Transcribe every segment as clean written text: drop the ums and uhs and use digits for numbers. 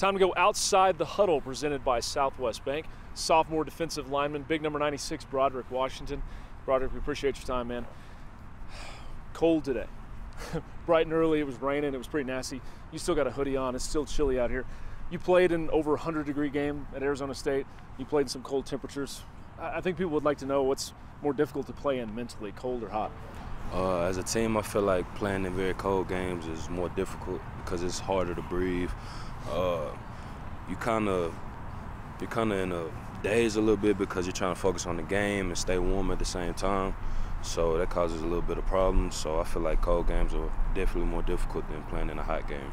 Time to go outside the huddle, presented by Southwest Bank. Sophomore defensive lineman, big number 96, Broderick, Washington. Broderick, we appreciate your time, man. Cold today. Bright and early, it was raining, it was pretty nasty. You still got a hoodie on, it's still chilly out here. You played in over 100-degree game at Arizona State. You played in some cold temperatures. I think people would like to know what's more difficult to play in mentally, cold or hot. As a team, I feel like playing in very cold games is more difficult because it's harder to breathe. You're kind of in a daze a little bit because you're trying to focus on the game and stay warm at the same time. So that causes a little bit of problems. So I feel like cold games are definitely more difficult than playing in a hot game.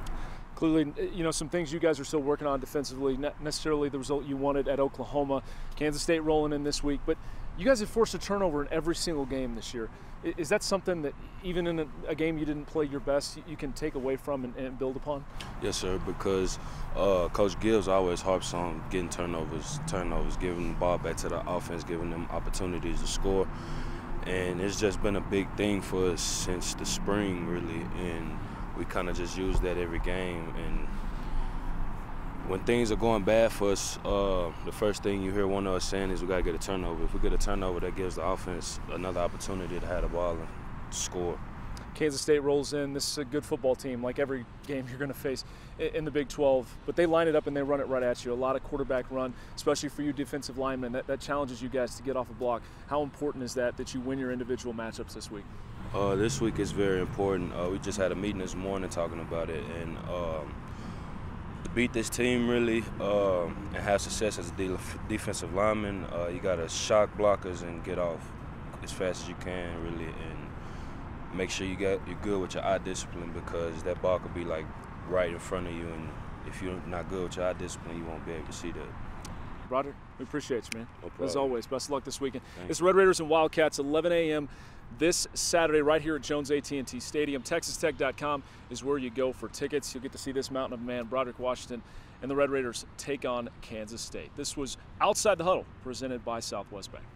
Clearly, you know, some things you guys are still working on defensively, not necessarily the result you wanted at Oklahoma. Kansas State rolling in this week, but you guys have forced a turnover in every single game this year. Is that something that even in a game you didn't play your best, you can take away from and build upon? Yes, sir, because Coach Gibbs always harps on getting turnovers, giving the ball back to the offense, giving them opportunities to score. And it's just been a big thing for us since the spring, really, and we kind of just use that every game. And when things are going bad for us, the first thing you hear one of us saying is we got to get a turnover. If we get a turnover, that gives the offense another opportunity to have the ball and score. Kansas State rolls in. This is a good football team, like every game you're going to face in the Big 12. But they line it up and they run it right at you. A lot of quarterback run, especially for you defensive linemen. That challenges you guys to get off a block. How important is that you win your individual matchups this week? This week is very important. We just had a meeting this morning talking about it. And to beat this team really and have success as a defensive lineman, you got to shock blockers and get off as fast as you can, really. And make sure you're good with your eye discipline, because that ball could be like right in front of you, and if you're not good with your eye discipline, you won't be able to see that. Broderick, we appreciate you, man. No problem. As always, best of luck this weekend. Thanks. It's Red Raiders and Wildcats, 11 a.m. this Saturday right here at Jones AT&T Stadium. TexasTech.com is where you go for tickets. You'll get to see this mountain of man, Broderick, Washington, and the Red Raiders take on Kansas State. This was Outside the Huddle, presented by Southwest Bank.